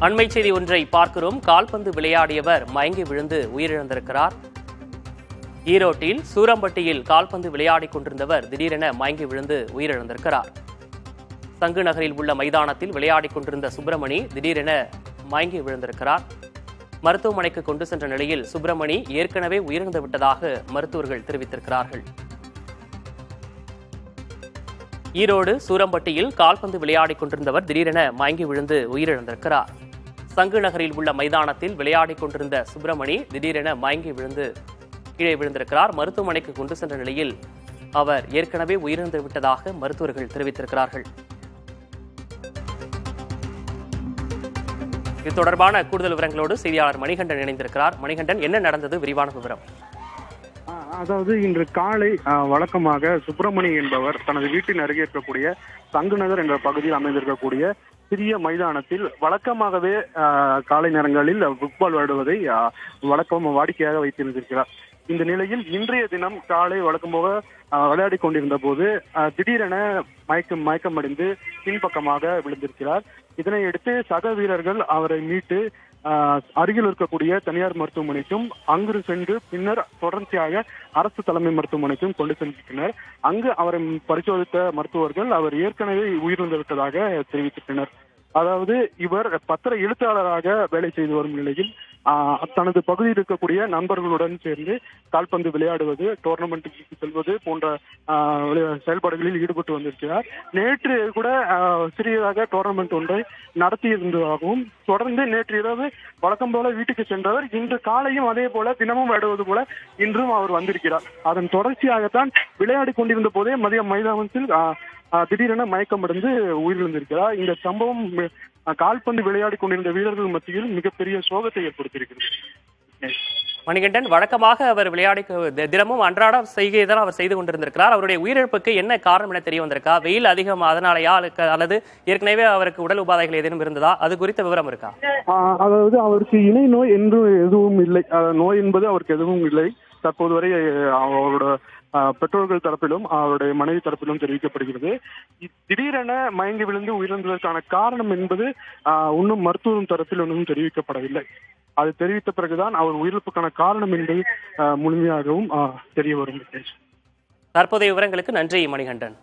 அண்மை செய்தி ஒன்றை பார்க்கிறோம். கால்பந்து விளையாடியவர் மயங்கி விழுந்து உயிரிழந்திருக்கிறார். ஈரோட்டில் சூரம்பட்டியில் கால்பந்து விளையாடிக் கொண்டிருந்தவர் திடீரென மயங்கி விழுந்து உயிரிழந்திருக்கிறார். சங்கு நகரில் உள்ள மைதானத்தில் விளையாடிக் கொண்டிருந்த சுப்பிரமணி திடீரென மயங்கி விழுந்திருக்கிறார். மருத்துவமனைக்கு கொண்டு சென்ற நிலையில் சுப்பிரமணி ஏற்கனவே உயிரிழந்து விட்டதாக மருத்துவர்கள் தெரிவித்திருக்கிறார்கள். ஈரோடு சூரம்பட்டியில் கால்பந்து விளையாடிக் கொண்டிருந்தவர் திடீரென மயங்கி விழுந்து உயிரிழந்திருக்கிறார். சங்கு நகரில் உள்ள மைதானத்தில் விளையாடிக் கொண்டிருந்த சுப்பிரமணி திடீரென மயங்கி விழுந்து கீழே விழுந்திருக்கிறார். மருத்துவமனைக்கு கொண்டு சென்ற நிலையில் அவர் ஏற்கனவே உயிரிழந்து விட்டதாக மருத்துவர்கள் தெரிவித்திருக்கிறார்கள். இது தொடர்பான கூடுதல் விவரங்களோடு செய்தியாளர் மணிகண்டன் இணைந்திருக்கிறார். மணிகண்டன், என்ன நடந்தது? விரிவான விவரம். அதாவது இன்று காலை வழக்கமாக சுப்பிரமணி என்பவர் தனது வீட்டின் அருகே இருக்கக்கூடிய சங்கு நகர் என்ற பகுதியில் அமைந்திருக்கக்கூடிய சிறிய மைதானத்தில் வழக்கமாகவே காலை நேரங்களில் ஃபுட்பால் விளையாடுவதை வாடிக்கையாக வைத்திருந்திருக்கிறார். இந்த நிலையில் இன்றைய தினம் காலை வழக்கம் போக விளையாடி கொண்டிருந்த போது திடீரென மயக்கமடைந்து பின்பக்கமாக விழுந்திருக்கிறார். இதனையடுத்து சக வீரர்கள் அவரை மீட்டு அருகில் இருக்கக்கூடிய தனியார் மருத்துவமனைக்கும் அங்கு சென்று பின்னர் தொடர்ச்சியாக அரசு தலைமை மருத்துவமனைக்கும் கொண்டு சென்றனர். அங்கு அவரை பரிசோதித்த மருத்துவர்கள் அவர் ஏற்கனவே உயிரிழந்து விட்டதாக தெரிவித்தனர். அதாவது இவர் பத்திர எழுத்தாளராக வேலை செய்து வரும் நிலையில் தனது பகுதியில் இருக்கக்கூடிய நண்பர்களுடன் சேர்ந்து கால்பந்து விளையாடுவது, டோர்னமெண்ட்டுக்கு செல்வது போன்ற செயல்பாடுகளில் ஈடுபட்டு வந்திருக்கிறார். நேற்று கூட சிறியதாக டோர்னமெண்ட் ஒன்றை நடத்தியிருந்ததாகவும் தொடர்ந்து நேற்று இரவு வழக்கம் போல வீட்டுக்கு சென்றவர் இன்று காலையும் அதே போல தினமும் விளையாடுவது போல இன்றும் அவர் வந்திருக்கிறார். அதன் தொடர்ச்சியாகத்தான் விளையாடி கொண்டிருந்த போதே மதியம் மைதானத்தில் திடீரென மயக்கமடைந்து உயிரிழந்திருக்கிறார். இந்த சம்பவம் கால்பந்து விளையாடி கொண்டிருந்த வீரர்கள் மத்தியில் மிகப்பெரிய சோகத்தை ஏற்படுத்தியிருக்கிறது. மணிகண்டன், வழக்கமாக அவர் விளையாடி தினமும் அன்றாட செய்கை தான் அவர் செய்து கொண்டிருந்திருக்கிறார். அவருடைய உயிரிழப்புக்கு என்ன காரணம் என தெரிய வந்திருக்கா? வெயில் அதிகம் அதனாலயா அல்லது ஏற்கனவே அவருக்கு உடல் உபாதைகள் ஏதேனும் இருந்ததா? அது குறித்த விவரம் இருக்கா? அதாவது அவருக்கு இணை நோய் என்று எதுவும் இல்லை. நோய் என்பது அவருக்கு எதுவும் இல்லை. தற்போது வரை அவரோட பெற்றோர்கள் தரப்பிலும் அவருடைய மனைவி தரப்பிலும் தெரிவிக்கப்படுகிறது. திடீரென மயங்கி விழுந்து உயிரிழந்ததற்கான காரணம் என்பது இன்னும் மருத்துவம் தரப்பில் ஒன்றும் தெரிவிக்கப்படவில்லை. அது தெரிவித்த பிறகுதான் அவர் உயிரிழப்புக்கான காரணம் என்பது முழுமையாகவும் தெரிய வரும். தற்போதைய விவரங்களுக்கு நன்றி மணிகண்டன்.